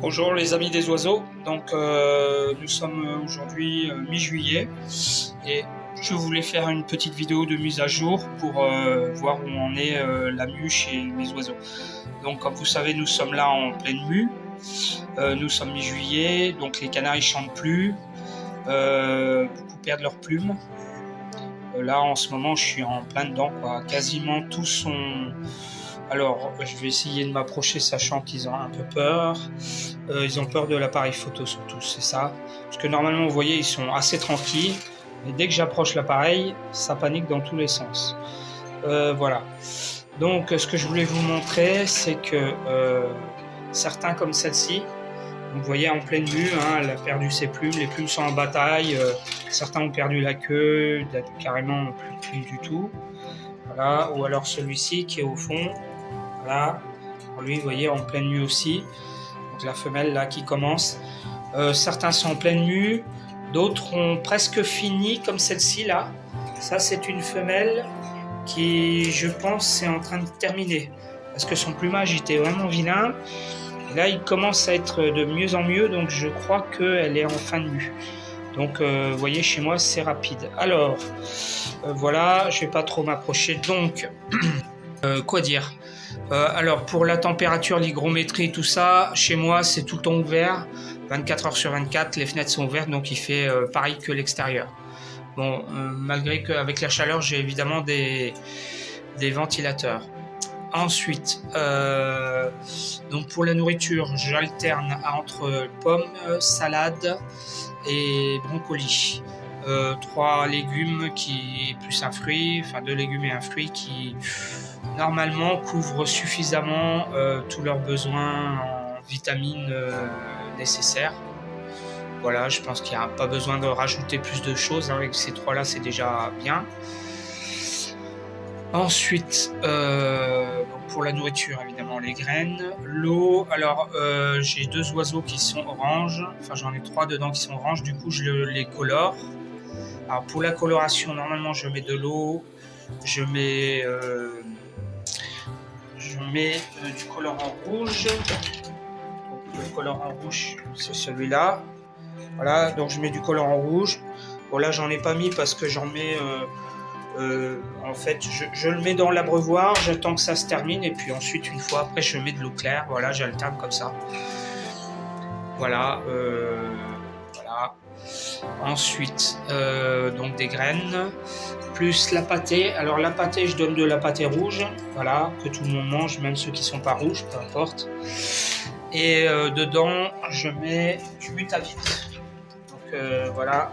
Bonjour les amis des oiseaux, donc nous sommes aujourd'hui mi-juillet et je voulais faire une petite vidéo de mise à jour pour voir où en est la mue chez mes oiseaux. Donc comme vous savez, nous sommes là en pleine mue, nous sommes mi-juillet, donc les canards ils chantent plus, beaucoup perdent leurs plumes. Là en ce moment je suis en plein dedans, quoi. Quasiment tous sont... Alors je vais essayer de m'approcher sachant qu'ils ont un peu peur. Ils ont peur de l'appareil photo surtout, c'est ça. Parce que normalement, vous voyez, ils sont assez tranquilles. Mais dès que j'approche l'appareil, ça panique dans tous les sens. Voilà. Donc, ce que je voulais vous montrer, c'est que certains comme celle-ci, vous voyez en pleine vue, hein, elle a perdu ses plumes, les plumes sont en bataille. Certains ont perdu la queue, carrément plus du tout. Voilà. Ou alors celui-ci qui est au fond. Voilà. Alors lui, vous voyez, en pleine vue aussi. Donc la femelle là qui commence. Certains sont en pleine mue, d'autres ont presque fini comme celle-ci là. Ça c'est une femelle qui, je pense, est en train de terminer parce que son plumage était vraiment vilain. Et là il commence à être de mieux en mieux, donc je crois qu'elle est en fin de mue. Donc vous voyez, chez moi c'est rapide. Alors voilà, je vais pas trop m'approcher. Donc quoi dire, alors pour la température, l'hygrométrie, tout ça, chez moi c'est tout le temps ouvert, 24 heures sur 24, les fenêtres sont ouvertes, donc il fait pareil que l'extérieur. Bon, malgré qu'avec la chaleur, j'ai évidemment des ventilateurs. Ensuite, donc pour la nourriture, j'alterne entre pommes, salade et broncoli. 3 légumes plus un fruit, enfin 2 légumes et un fruit qui normalement couvrent suffisamment tous leurs besoins en vitamines nécessaires. Voilà, je pense qu'il n'y a pas besoin de rajouter plus de choses, hein. Avec ces 3 là c'est déjà bien. Ensuite, pour la nourriture, évidemment, les graines, l'eau. Alors, j'ai 2 oiseaux qui sont oranges. Enfin, j'en ai 3 dedans qui sont oranges. Du coup, je les colore. Alors, pour la coloration, normalement, je mets de l'eau. Je mets du colorant rouge. Donc, le colorant rouge, c'est celui-là. Voilà, donc je mets du colorant rouge. Bon, là, j'en ai pas mis parce que j'en mets... en fait, je le mets dans l'abreuvoir, j'attends que ça se termine et puis ensuite, une fois après, je mets de l'eau claire. Voilà, j'alterne comme ça. Voilà, voilà. Ensuite, donc des graines, plus la pâtée. Alors la pâtée, je donne de la pâtée rouge, voilà, que tout le monde mange, même ceux qui sont pas rouges, peu importe. Et dedans, je mets du Mutavit. Donc voilà,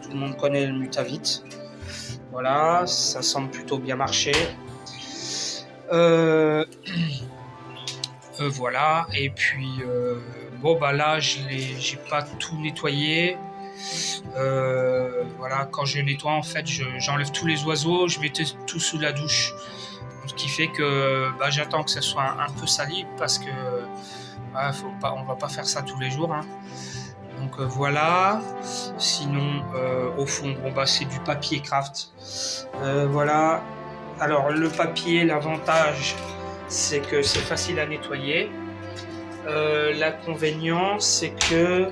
tout le monde connaît le Mutavit. Voilà, ça semble plutôt bien marcher. Voilà, et puis bon bah là j'ai pas tout nettoyé. Voilà, quand je nettoie en fait j'enlève tous les oiseaux, je mets tout sous la douche. Ce qui fait que bah, j'attends que ça soit un peu sali parce que on va pas faire ça tous les jours, hein. Donc voilà, sinon au fond bon, bah, c'est du papier craft. Voilà, alors le papier, l'avantage c'est que c'est facile à nettoyer. L'inconvénient c'est que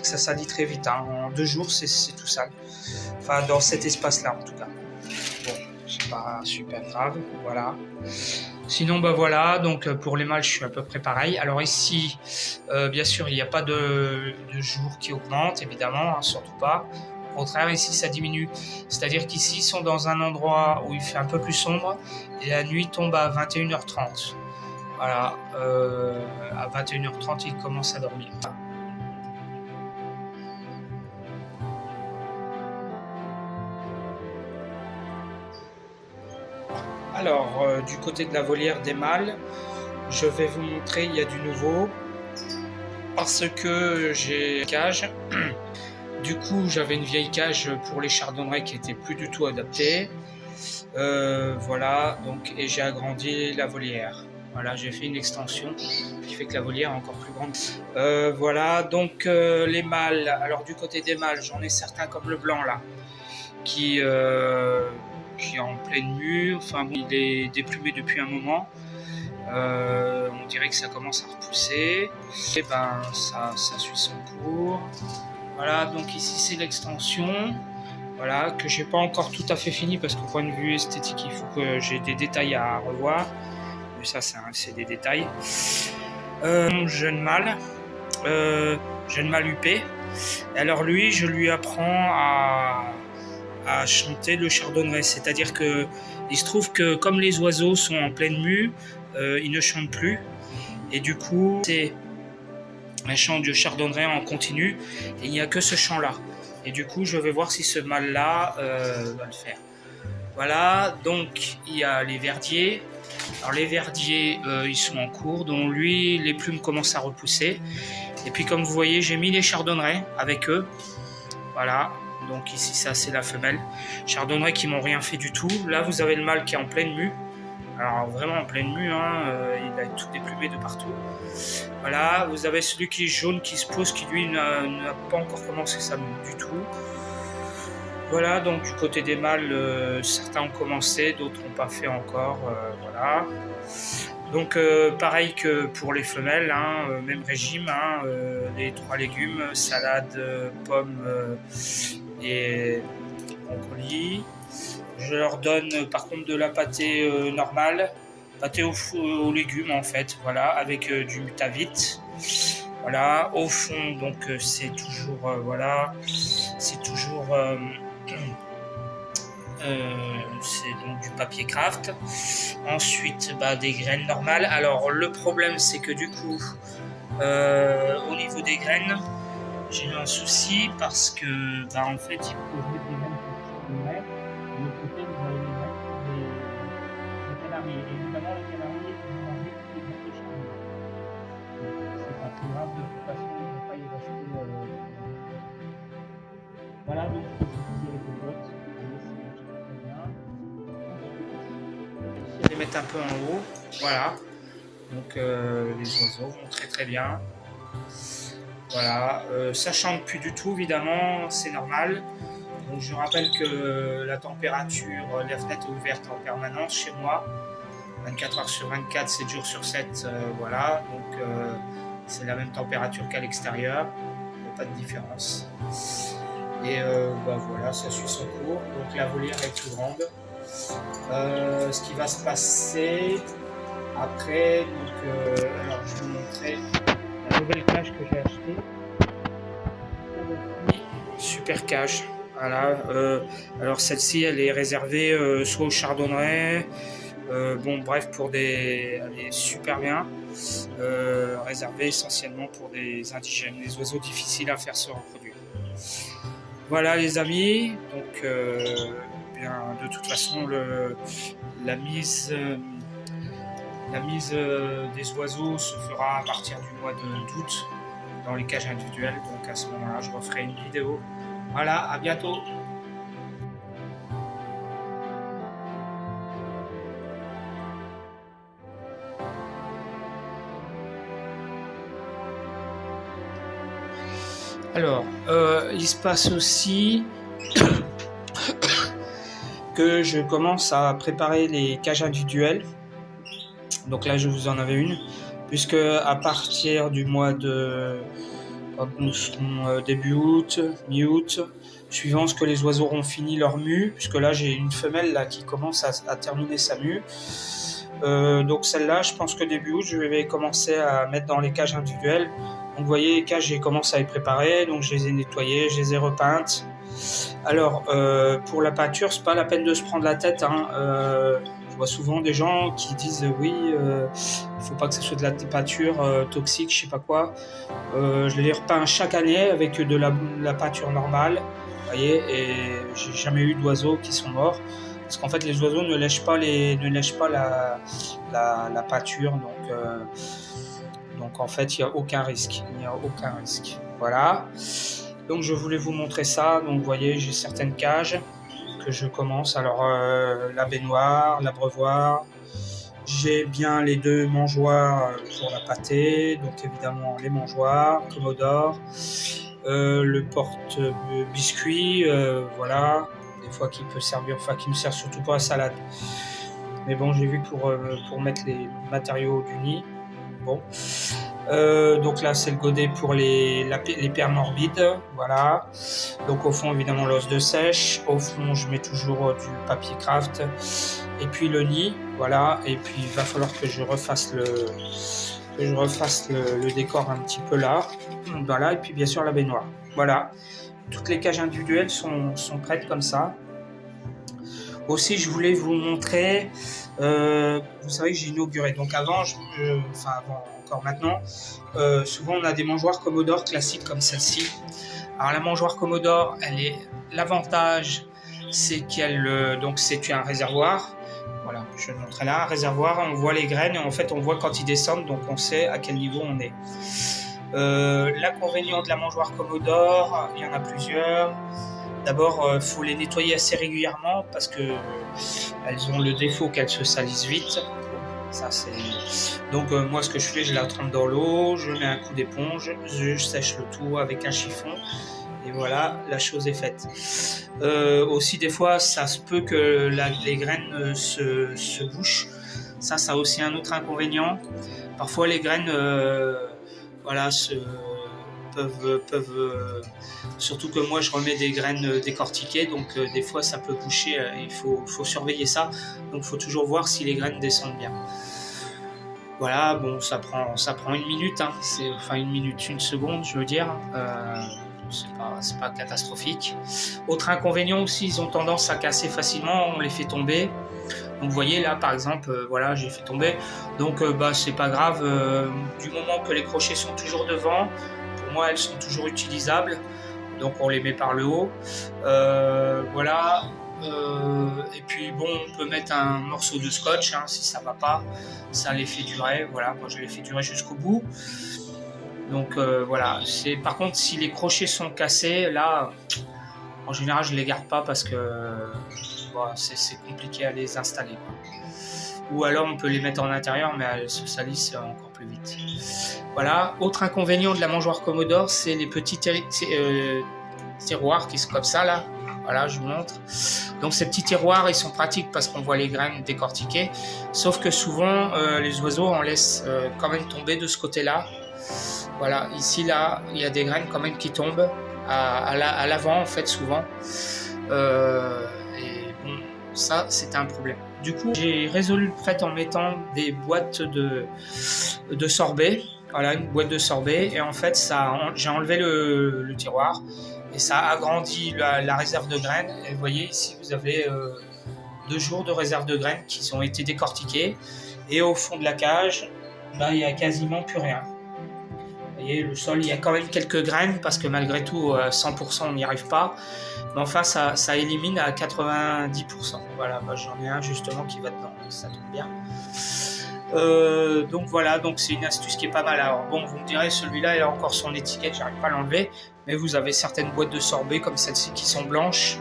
ça salit très vite, hein. En 2 jours c'est tout sale, enfin dans cet espace là en tout cas. Bon, c'est pas super grave, voilà. Sinon, bah voilà, donc pour les mâles, je suis à peu près pareil. Alors ici, bien sûr, il n'y a pas de jour qui augmente, évidemment, hein, surtout pas. Au contraire, ici, ça diminue. C'est-à-dire qu'ici, ils sont dans un endroit où il fait un peu plus sombre et la nuit tombe à 21h30. Voilà, à 21h30, ils commencent à dormir. Alors, du côté de la volière des mâles, je vais vous montrer, il y a du nouveau. Parce que j'ai une cage. Du coup, j'avais une vieille cage pour les chardonnerets qui était plus du tout adaptée. Voilà, donc, et j'ai agrandi la volière. Voilà, j'ai fait une extension qui fait que la volière est encore plus grande. Voilà, donc les mâles. Alors du côté des mâles, j'en ai certains comme le blanc là, qui est en pleine mue. Enfin, bon, il est déplumé depuis un moment. On dirait que ça commence à repousser. Et ben ça suit son cours. Voilà, donc ici c'est l'extension. Voilà, que j'ai pas encore tout à fait fini parce qu'au point de vue esthétique, il faut que j'ai des détails à revoir. Mais ça, c'est des détails. Jeune mâle huppé. Alors lui, je lui apprends à chanter le chardonneret. C'est-à-dire que il se trouve que comme les oiseaux sont en pleine mue, ils ne chantent plus. Et du coup, c'est un chant de chardonneret en continu. Et il n'y a que ce chant-là. Et du coup, je vais voir si ce mâle-là va le faire. Voilà, donc il y a les verdiers. Alors les verdiers, ils sont en cours, donc lui, les plumes commencent à repousser. Et puis comme vous voyez, j'ai mis les chardonnerets avec eux. Voilà, donc ici ça c'est la femelle. Chardonnerets qui m'ont rien fait du tout. Là vous avez le mâle qui est en pleine mue. Alors vraiment en pleine mue, hein, il a tout déplumé de partout. Voilà, vous avez celui qui est jaune qui se pose, qui lui n'a pas encore commencé sa mue du tout. Voilà, donc du côté des mâles, certains ont commencé, d'autres n'ont pas fait encore. Voilà. Donc pareil que pour les femelles, hein, même régime, hein, les 3 légumes, salade, pommes et broncoli. Je leur donne par contre de la pâtée normale, pâtée aux légumes en fait, voilà, avec du Mutavit. Voilà, au fond donc c'est toujours voilà, c'est toujours c'est donc du papier craft. Ensuite des graines normales. Alors le problème c'est que du coup au niveau des graines j'ai eu un souci parce que en fait il faut que je mette des graines pour le chardonneret. De l'autre côté vous avez les graines pour les canaris. Et évidemment les canaris vont manger toutes les graines de chardonneret. Donc c'est pas très grave, de toute façon il ne va pas y rester. Voilà, donc je vais utiliser les cocottes. Les mettre un peu en haut, voilà, donc les oiseaux vont très bien, voilà, ça chante plus du tout évidemment, c'est normal. Donc je rappelle que la température, la fenêtre est ouverte en permanence chez moi, 24 heures sur 24, 7 jours sur 7, voilà, donc c'est la même température qu'à l'extérieur, il n'y a pas de différence. Et voilà, ça suit son cours, donc la volière est plus grande. Ce qui va se passer après, donc alors je vais vous montrer la nouvelle cage que j'ai achetée. Super cage, voilà. Alors celle-ci elle est réservée soit au chardonneret, bon bref pour des, elle est super bien, réservée essentiellement pour des indigènes, des oiseaux difficiles à faire se reproduire. Voilà les amis, donc de toute façon la mise des oiseaux se fera à partir du mois d'août dans les cages individuelles, donc à ce moment-là je referai une vidéo. Voilà, à bientôt. Alors, il se passe aussi que je commence à préparer les cages individuelles. Donc là, je vous en avais une, puisque à partir du mois de nous serons début août, mi-août, suivant ce que les oiseaux auront fini leur mue, puisque là j'ai une femelle là qui commence à terminer sa mue. Donc celle-là, je pense que début août, je vais commencer à mettre dans les cages individuelles. Donc vous voyez, les cages, j'ai commencé à les préparer, donc je les ai nettoyées, je les ai repeintes. Alors, pour la pâture, c'est pas la peine de se prendre la tête, hein. Je vois souvent des gens qui disent oui, il faut pas que ce soit de la pâture toxique, je sais pas quoi. Je les repeins chaque année avec de la pâture normale, vous voyez, et j'ai jamais eu d'oiseaux qui sont morts. Parce qu'en fait, les oiseaux ne lèchent pas la pâture, donc en fait, il n'y a aucun risque. Voilà. Donc je voulais vous montrer ça. Donc vous voyez, j'ai certaines cages que je commence. Alors la baignoire, l'abreuvoir. J'ai bien les 2 mangeoires pour la pâtée. Donc évidemment les mangeoires, Commodore. Le porte-biscuit, voilà. Des fois qui peut servir, enfin qui me sert surtout pour la salade. Mais bon, j'ai vu pour mettre les matériaux du nid. Bon. Donc là, c'est le godet pour les paires morbides. Voilà. Donc au fond, évidemment, l'os de sèche. Au fond, je mets toujours du papier craft. Et puis le nid. Voilà. Et puis, il va falloir que je refasse le décor un petit peu là. Voilà. Et puis, bien sûr, la baignoire. Voilà. Toutes les cages individuelles sont prêtes comme ça. Aussi, je voulais vous montrer, vous savez que j'ai inauguré, donc avant, avant encore maintenant, souvent on a des mangeoires Commodore classiques comme celle-ci. Alors la mangeoire Commodore, l'avantage c'est qu'elle, donc c'est un réservoir, voilà, je vais le montrer là, un réservoir, on voit les graines et en fait on voit quand ils descendent, donc on sait à quel niveau on est. L'inconvénient de la mangeoire Commodore, il y en a plusieurs. D'abord, il faut les nettoyer assez régulièrement parce qu'elles ont le défaut qu'elles se salissent vite. Ça, donc moi, ce que je fais, je la trempe dans l'eau, je mets un coup d'éponge, je sèche le tout avec un chiffon. Et voilà, la chose est faite. Aussi, des fois, ça se peut que les graines se bouchent. Ça a aussi un autre inconvénient. Parfois, les graines voilà, peuvent surtout que moi je remets des graines décortiquées, donc des fois ça peut boucher, il faut surveiller ça, donc il faut toujours voir si les graines descendent bien. Voilà, bon, ça prend une minute, hein. Enfin une seconde je veux dire, c'est pas catastrophique. Autre inconvénient aussi, ils ont tendance à casser facilement, on les fait tomber. Donc vous voyez là par exemple, voilà, j'ai fait tomber, donc c'est pas grave, du moment que les crochets sont toujours devant, pour moi elles sont toujours utilisables, donc on les met par le haut, voilà, et puis bon, on peut mettre un morceau de scotch, hein, si ça va pas, ça les fait durer, voilà, moi je les fais durer jusqu'au bout. Donc voilà, par contre si les crochets sont cassés, là, en général je les garde pas parce que c'est compliqué à les installer, quoi. Ou alors on peut les mettre en intérieur, mais elles se salissent encore plus vite. Voilà. Autre inconvénient de la mangeoire Commodore, c'est les petits tiroirs qui sont comme ça là. Voilà, je vous montre. Donc ces petits tiroirs, ils sont pratiques parce qu'on voit les graines décortiquées. Sauf que souvent, les oiseaux en laissent quand même tomber de ce côté-là. Voilà, ici là, il y a des graines quand même qui tombent à l'avant en fait souvent. Et bon, ça c'est un problème. Du coup, j'ai résolu le fait en mettant des boîtes de sorbet. Voilà, une boîte de sorbet. Et en fait, j'ai enlevé le tiroir et ça agrandit la réserve de graines. Et vous voyez ici, vous avez 2 jours de réserve de graines qui ont été décortiquées. Et au fond de la cage, il n'y a quasiment plus rien. Vous voyez, le sol, il y a quand même quelques graines parce que malgré tout, 100% on n'y arrive pas. Mais enfin, ça élimine à 90%. Voilà, j'en ai un justement qui va dedans, ça tombe bien. Donc voilà, donc c'est une astuce qui est pas mal. Alors bon, vous me direz, celui-là il a encore son étiquette, j'arrive pas à l'enlever. Mais vous avez certaines boîtes de sorbet comme celle-ci qui sont blanches,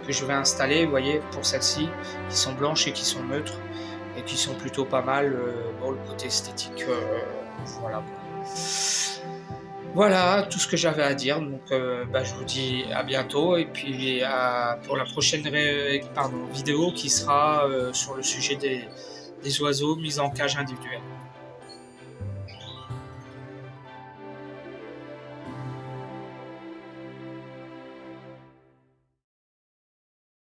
que je vais installer, vous voyez, pour celle-ci, qui sont blanches et qui sont neutres, et qui sont plutôt pas mal. Bon, le côté esthétique, voilà. Voilà tout ce que j'avais à dire, donc je vous dis à bientôt et puis pour la prochaine vidéo qui sera sur le sujet des oiseaux mis en cage individuelle.